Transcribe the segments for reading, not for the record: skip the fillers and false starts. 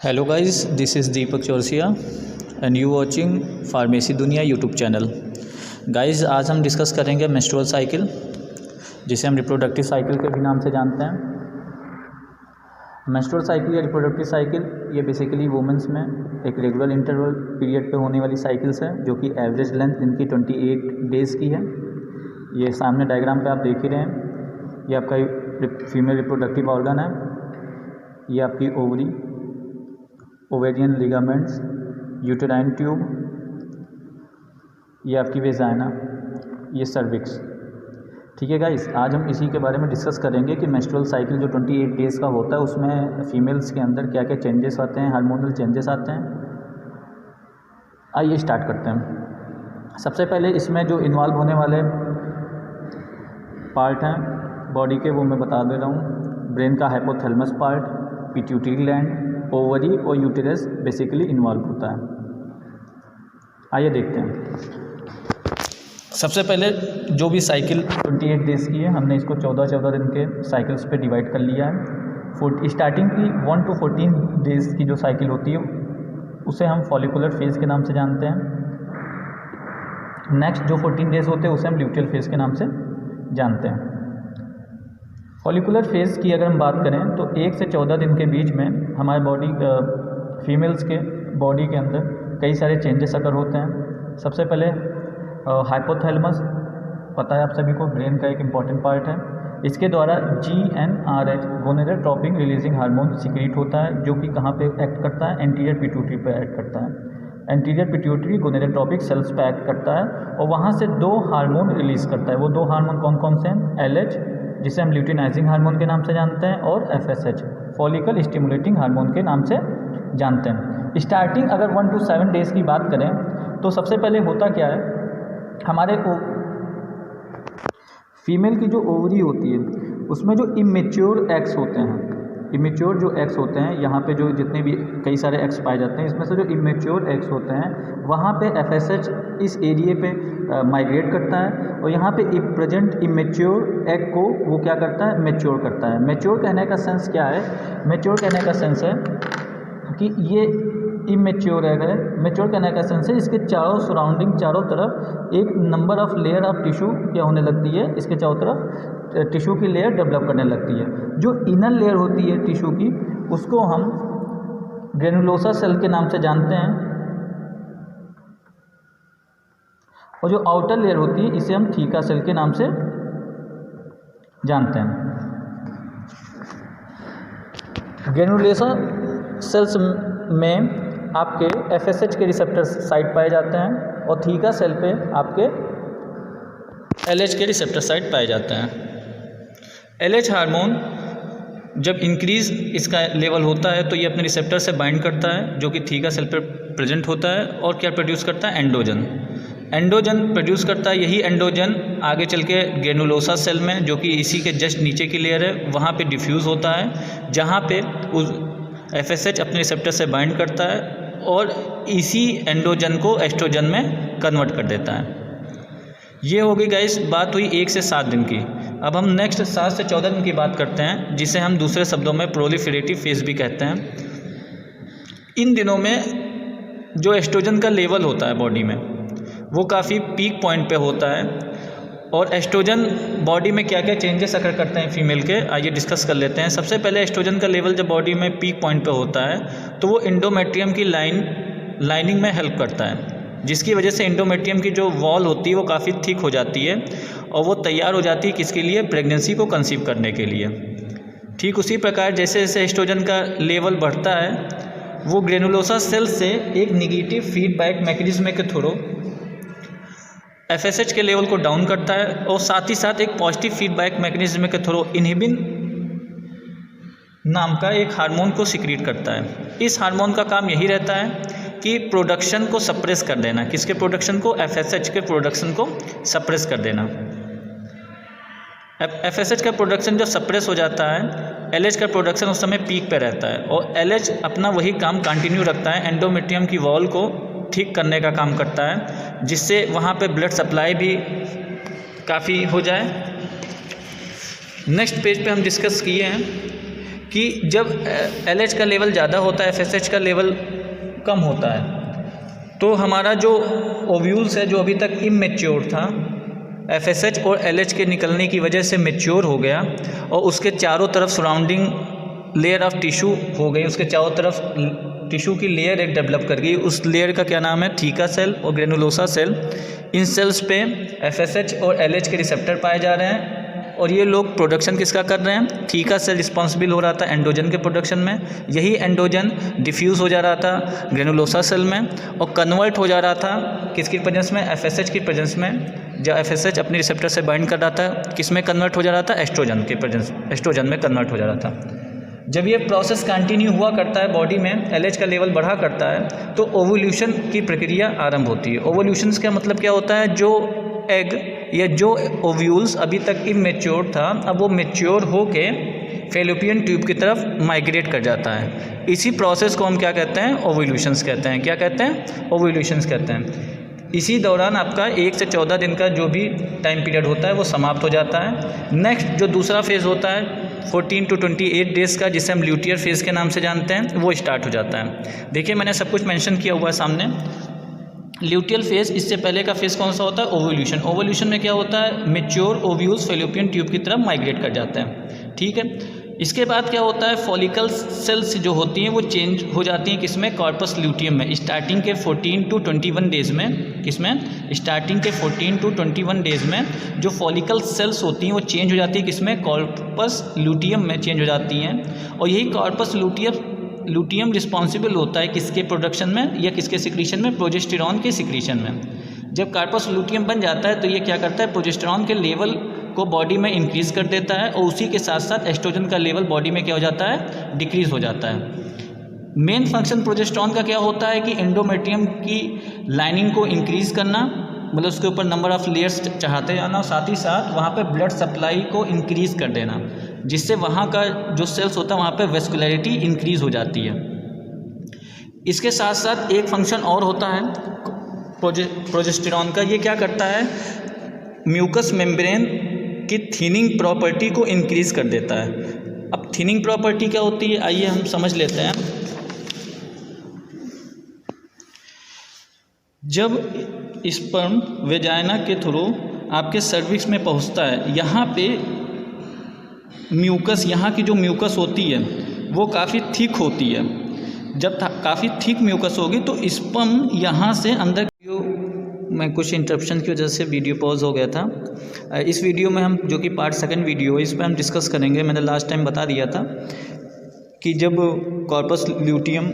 Hello guys, this is Deepak Chaurasia and you watching pharmacy दुनिया YouTube channel. Guys, आज हम discuss करेंगे menstrual cycle, जिसे हम रिप्रोडक्टिव साइकिल के भी नाम से जानते हैं। मेंस्ट्रुअल साइकिल या रिप्रोडक्टिव साइकिल ये बेसिकली वुमेंस में एक रेगुलर इंटरवल पीरियड पे होने वाली साइकिल्स है, जो कि एवरेज लेंथ इनकी 28 डेज़ की है। ये सामने डायग्राम पे आप देख ही रहे हैं। ये आपका फीमेल रिप्रोडक्टिव ऑर्गन है, ये आपकी ovary, ovarian ligaments, uterine tube, ये आपकी वेजाइना, ये सर्विक्स। ठीक है गाइस, आज हम इसी के बारे में डिस्कस करेंगे कि मेंस्ट्रुअल साइकिल जो 28 डेज़ का होता है उसमें फीमेल्स के अंदर क्या क्या चेंजेस आते हैं, हार्मोनल चेंजेस आते हैं। आइए स्टार्ट करते हैं। सबसे पहले इसमें जो इन्वॉल्व होने वाले पार्ट हैं बॉडी के, वो मैं बता दे रहा हूँ। ब्रेन का hypothalamus part, pituitary gland, ovary और यूटेरस बेसिकली इन्वॉल्व होता है। आइए देखते हैं। सबसे पहले जो भी साइकिल 28 डेज़ की है, हमने इसको 14 दिन के साइकिल्स पे डिवाइड कर लिया है। स्टार्टिंग की 1 to 14 डेज़ की जो साइकिल होती है उसे हम फॉलिकुलर फेज़ के नाम से जानते हैं। नेक्स्ट जो 14 डेज़ होते हैं उसे हम ल्यूटियल फेज़ के नाम से जानते हैं। फॉलिकुलर फेज़ की अगर हम बात करें तो 1 से 14 दिन के बीच में हमारे बॉडी फीमेल्स के बॉडी के अंदर कई सारे चेंजेस अगर होते हैं। सबसे पहले हाइपोथैलेमस, पता है आप सभी को, ब्रेन का एक इम्पॉर्टेंट पार्ट है। इसके द्वारा GnRH gonadotropin releasing hormone secrete होता है, जो कि कहाँ पे एक्ट करता है, एंटीरियर पिट्यूटरी पे एक्ट करता है। एंटीरियर पिट्यूटरी गोनेडोट्रोपिक सेल्स पे एक्ट करता है और वहाँ से 2 हार्मोन रिलीज़ करता है। वो 2 हार्मोन कौन कौन से हैं? LH, जिसे हम ल्यूटिनाइजिंग हार्मोन के नाम से जानते हैं, और FSH, फॉलिकल स्टिमुलेटिंग हार्मोन के नाम से जानते हैं। स्टार्टिंग अगर 1 to 7 डेज़ की बात करें तो सबसे पहले होता क्या है, हमारे फीमेल की जो ओवरी होती है उसमें जो इमेच्योर एग्स होते हैं, इमेच्योर जो एग्स होते हैं, यहाँ पे जो जितने भी कई सारे एग्स पाए जाते हैं, इसमें से जो इमेच्योर एग्स होते हैं वहाँ पे FSH इस एरिए पे माइग्रेट करता है और यहाँ पे प्रेजेंट इमेच्योर एग को वो क्या करता है, मैच्योर करता है। मैच्योर कहने का सेंस क्या है? मैच्योर कहने का सेंस है कि ये इमेच्योर एग है। मैच्योर कहने का सेंस है इसके चारों सराउंडिंग, चारों तरफ एक number of layer of tissue क्या होने लगती है, इसके चारों तरफ टिश्यू की लेयर डेवलप करने लगती है। जो इनर लेयर होती है टिश्यू की, उसको हम ग्रेनुलोसा सेल के नाम से जानते हैं, और जो आउटर लेयर होती है इसे हम थीका सेल के नाम से जानते हैं। ग्रेनुलोसा सेल्स में आपके FSH के रिसेप्टर साइट पाए जाते हैं और थीका सेल पे आपके LH के रिसेप्टर साइट पाए जाते हैं। LH हार्मोन जब इंक्रीज इसका लेवल होता है तो ये अपने रिसेप्टर से बाइंड करता है, जो कि थीका सेल पर प्रेजेंट होता है, और क्या प्रोड्यूस करता है? एंडोजन। एंडोजन प्रोड्यूस करता है। यही एंडोजन आगे चल के ग्रेनुलोसा सेल में, जो कि इसी के जस्ट नीचे की लेयर है, वहाँ पे डिफ्यूज़ होता है, जहाँ पे उस FSH अपने रिसेप्टर से बाइंड करता है और इसी एंडोजन को एस्ट्रोजन में कन्वर्ट कर देता है। ये हो गई गाइस, बात हुई 1 से 7 दिन की। अब हम नेक्स्ट 7 से 14 दिन की बात करते हैं, जिसे हम दूसरे शब्दों में प्रोलिफरेटिव फेज भी कहते हैं। इन दिनों में जो एस्ट्रोजन का लेवल होता है बॉडी में वो काफ़ी पीक पॉइंट पे होता है। और एस्ट्रोजन बॉडी में क्या क्या चेंजेस अगर करते हैं फीमेल के, आइए डिस्कस कर लेते हैं। सबसे पहले एस्ट्रोजन का लेवल जब बॉडी में पीक पॉइंट पे होता है तो वो एंडोमेट्रियम की लाइनिंग में हेल्प करता है, जिसकी वजह से एंडोमेट्रियम की जो वॉल होती है वो काफ़ी थिक हो जाती है और वो तैयार हो जाती है किसके लिए? प्रेगनेंसी को कंसीव करने के लिए। ठीक उसी प्रकार जैसे जैसे एस्ट्रोजन का लेवल बढ़ता है वो ग्रेनुलोसा सेल से एक निगेटिव फीडबैक मैकेनिज्म के थ्रू FSH के लेवल को डाउन करता है और साथ ही साथ एक पॉजिटिव फीडबैक मैकेनिज्म के थ्रू इनहिबिन नाम का एक हार्मोन को सीक्रेट करता है। इस हार्मोन का काम यही रहता है कि प्रोडक्शन को सप्रेस कर देना। किसके प्रोडक्शन को? FSH के प्रोडक्शन को सप्रेस कर देना। FSH का प्रोडक्शन जब सप्रेस हो जाता है, LH का प्रोडक्शन उस समय पीक पे रहता है और LH अपना वही काम कंटिन्यू रखता है, एंडोमेट्रियम की वॉल को ठीक करने का काम करता है, जिससे वहाँ पे ब्लड सप्लाई भी काफ़ी हो जाए। नेक्स्ट पेज पे हम डिस्कस किए हैं कि जब LH का लेवल ज़्यादा होता है, FSH का लेवल कम होता है, तो हमारा जो ओव्यूल्स है जो अभी तक इमेच्योर था, FSH और LH के निकलने की वजह से मेच्योर हो गया और उसके चारों तरफ सराउंडिंग लेयर ऑफ टिश्यू हो गई, उसके चारों तरफ टिश्यू की लेयर एक डेवलप कर गई। उस लेयर का क्या नाम है? थीका सेल और ग्रेनुलोसा सेल। इन सेल्स पे FSH और LH के रिसेप्टर पाए जा रहे हैं और ये लोग प्रोडक्शन किसका कर रहे हैं? थीका सेल रिस्पॉन्सिबल हो रहा था एंडोजन के प्रोडक्शन में, यही एंडोजन डिफ्यूज़ हो जा रहा था ग्रेनुलोसा सेल में और कन्वर्ट हो जा रहा था किसकी प्रेजेंस में? FSH की प्रेजेंस में। जब FSH अपने रिसेप्टर से बाइंड कर रहा था, किस में कन्वर्ट हो जा रहा था? एस्ट्रोजन के प्रेजेंस, एस्ट्रोजन में कन्वर्ट हो जा रहा था। जब ये प्रोसेस कंटिन्यू हुआ करता है बॉडी में, LH का लेवल बढ़ा करता है, तो ओवुलेशन की प्रक्रिया आरंभ होती है। ओवुलेशन का मतलब क्या होता है? जो एग या जो ओव्यूल्स अभी तक इमेच्योर था, अब वो मेच्योर होके फेलोपियन ट्यूब की तरफ माइग्रेट कर जाता है। इसी प्रोसेस को हम क्या कहते हैं? ओवुलेशंस कहते हैं। क्या कहते हैं? ओवुलेशंस कहते हैं। इसी दौरान आपका 1 से 14 दिन का जो भी टाइम पीरियड होता है वो समाप्त हो जाता है। नेक्स्ट जो दूसरा फेज़ होता है 14 to 28 डेज़ का, जिसे हम ल्यूटियर फेज़ के नाम से जानते हैं, वो स्टार्ट हो जाता है। देखिए मैंने सब कुछ मेंशन किया हुआ है सामने। ल्यूटियल फेज़, इससे पहले का फेज़ कौन सा होता है? ओवुलेशन। ओवुलेशन में क्या होता है? मेच्योर ओव्यूल्स फेलोपियन ट्यूब की तरफ माइग्रेट कर जाते हैं। ठीक है। इसके बाद क्या होता है? फॉलिकल सेल्स जो होती हैं वो चेंज हो जाती हैं किसमें? कॉर्पस ल्यूटियम में। स्टार्टिंग के 14 to 21 डेज़ में, किसमें? स्टार्टिंग के 14 to 21 डेज़ में जो फॉलिकल सेल्स होती हैं वो चेंज हो जाती है किसमें? कॉर्पस ल्यूटियम में चेंज हो जाती हैं। और यही कॉर्पस ल्यूटियम रिस्पॉन्सिबल होता है किसके प्रोडक्शन में या किसके सिक्रीशन में? प्रोजेस्टेरॉन के सिक्रीशन में। जब कॉर्पस ल्यूटियम बन जाता है तो ये क्या करता है? प्रोजेस्टेरॉन के लेवल को बॉडी में इंक्रीज कर देता है और उसी के साथ साथ एस्ट्रोजन का लेवल बॉडी में क्या हो जाता है? डिक्रीज हो जाता है। मेन फंक्शन प्रोजेस्टेरॉन का क्या होता है कि एंडोमेट्रियम की लाइनिंग को इंक्रीज करना, मतलब उसके ऊपर नंबर ऑफ लेयर्स चढ़ाते जाना और साथ ही साथ वहाँ पे ब्लड सप्लाई को इंक्रीज कर देना, जिससे वहाँ का जो सेल्स होता है वहाँ पे वेस्कुलरिटी इंक्रीज हो जाती है। इसके साथ साथ एक फंक्शन और होता है प्रोजेस्टेरॉन का। ये क्या करता है? म्यूकस मेम्ब्रेन की थिनिंग प्रॉपर्टी को इंक्रीज कर देता है। अब थिनिंग प्रॉपर्टी क्या होती है? आइए हम समझ लेते हैं। जब स्पर्म वेजाइना के थ्रू आपके सर्विक्स में पहुंचता है, यहाँ पे म्यूकस, यहाँ की जो म्यूकस होती है वो काफ़ी थिक होती है। जब काफ़ी थिक म्यूकस होगी तो स्पर्म यहाँ से अंदर, मैं कुछ इंटरप्शन की वजह से वीडियो पॉज हो गया था। इस वीडियो में हम, जो कि पार्ट 2 वीडियो है, इस पर हम डिस्कस करेंगे। मैंने लास्ट टाइम बता दिया था कि जब कॉर्पस ल्यूटियम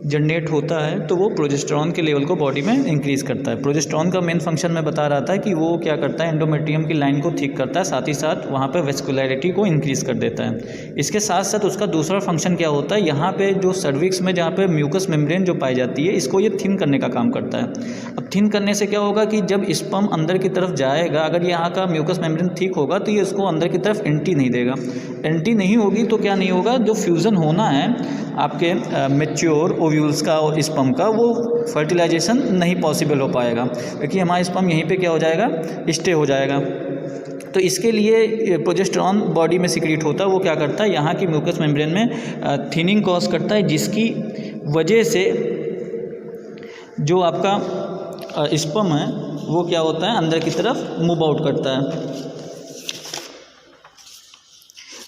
जनरेट होता है तो वो प्रोजेस्टेरॉन के लेवल को बॉडी में इंक्रीज़ करता है। प्रोजेस्टेरॉन का मेन फंक्शन मैं बता रहा था कि वो क्या करता है? एंडोमेट्रियम की लाइन को थिक करता है, साथ ही साथ वहाँ पे वेस्कुलरिटी को इंक्रीज़ कर देता है। इसके साथ साथ उसका दूसरा फंक्शन क्या होता है? यहाँ पे जो सर्विक्स में जहाँ पे म्यूकस मेम्ब्रेन जो पाई जाती है, इसको ये थिन करने का काम करता है। अब थिन करने से क्या होगा कि जब स्पर्म अंदर की तरफ जाएगा, अगर यहाँ का म्यूकस मेम्ब्रेन थिक होगा तो ये उसको अंदर की तरफ एंट्री नहीं देगा। एंट्री नहीं होगी तो क्या नहीं होगा? जो फ्यूज़न होना है आपके मेच्योर ओव्यूल्स का और स्पर्म का, वो फर्टिलाइजेशन नहीं पॉसिबल हो पाएगा, क्योंकि हमारा स्पर्म यहीं पे क्या हो जाएगा? स्टे हो जाएगा। तो इसके लिए प्रोजेस्टेरॉन बॉडी में सिक्रीट होता है। वो क्या करता है? यहाँ की म्यूकस मेम्ब्रेन में थिनिंग कॉज करता है, जिसकी वजह से जो आपका स्पर्म है वो क्या होता है? अंदर की तरफ मूव आउट करता है।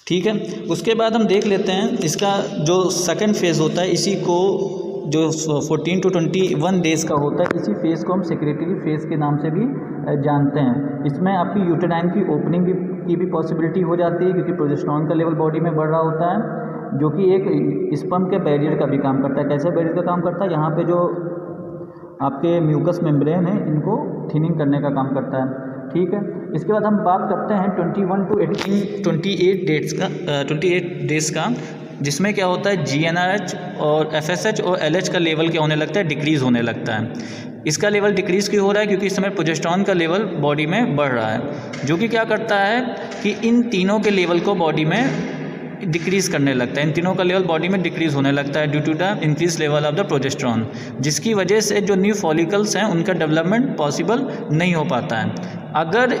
ठीक है। उसके बाद हम देख लेते हैं इसका जो सेकंड फेज़ होता है, इसी को जो 14 to 21 डेज़ का होता है, इसी फेज़ को हम सेक्रेटरी फेज़ के नाम से भी जानते हैं। इसमें आपकी यूटेराइन की ओपनिंग की भी पॉसिबिलिटी हो जाती है, क्योंकि प्रोजेस्टेरॉन का लेवल बॉडी में बढ़ रहा होता है, जो कि एक स्पर्म के बैरियर का भी काम करता है। कैसे बैरियर का काम करता है? यहाँ पे जो आपके म्यूकस मेम्ब्रेन है, इनको थिनिंग करने का काम करता है। ठीक है। इसके बाद हम बात करते हैं 21 to 28 डेज़ का, जिसमें क्या होता है? GnRH और FSH और LH का लेवल क्या होने लगता है? डिक्रीज़ होने लगता है। इसका लेवल डिक्रीज़ क्यों हो रहा है? क्योंकि इस समय प्रोजेस्टेरॉन का लेवल बॉडी में बढ़ रहा है, जो कि क्या करता है कि इन तीनों के लेवल को बॉडी में डिक्रीज़ करने लगता है। इन तीनों का लेवल बॉडी में डिक्रीज़ होने लगता है due to the increase level of the progesterone, जिसकी वजह से जो न्यू फॉलिकल्स हैं उनका डेवलपमेंट पॉसिबल नहीं हो पाता है। अगर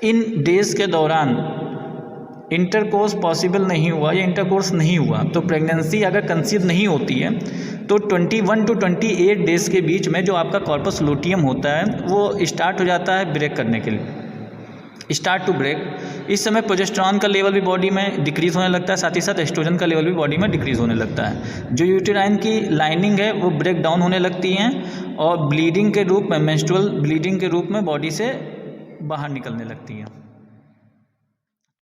इन डेज़ के दौरान इंटरकोर्स पॉसिबल नहीं हुआ या इंटरकोर्स नहीं हुआ, तो प्रेगनेंसी अगर कंसीव नहीं होती है तो 21 टू 28 डेज़ के बीच में जो आपका कॉर्पस लूटियम होता है वो स्टार्ट हो जाता है ब्रेक करने के लिए, स्टार्ट टू ब्रेक। इस समय प्रोजेस्टेरॉन का लेवल भी बॉडी में डिक्रीज़ होने लगता है, साथ ही साथ एस्ट्रोजन का लेवल भी बॉडी में डिक्रीज़ होने लगता है। जो यूटेराइन की लाइनिंग है वो ब्रेक डाउन होने लगती हैं और ब्लीडिंग के रूप में, मेंस्ट्रुअल ब्लीडिंग के रूप में बॉडी से बाहर निकलने लगती हैं।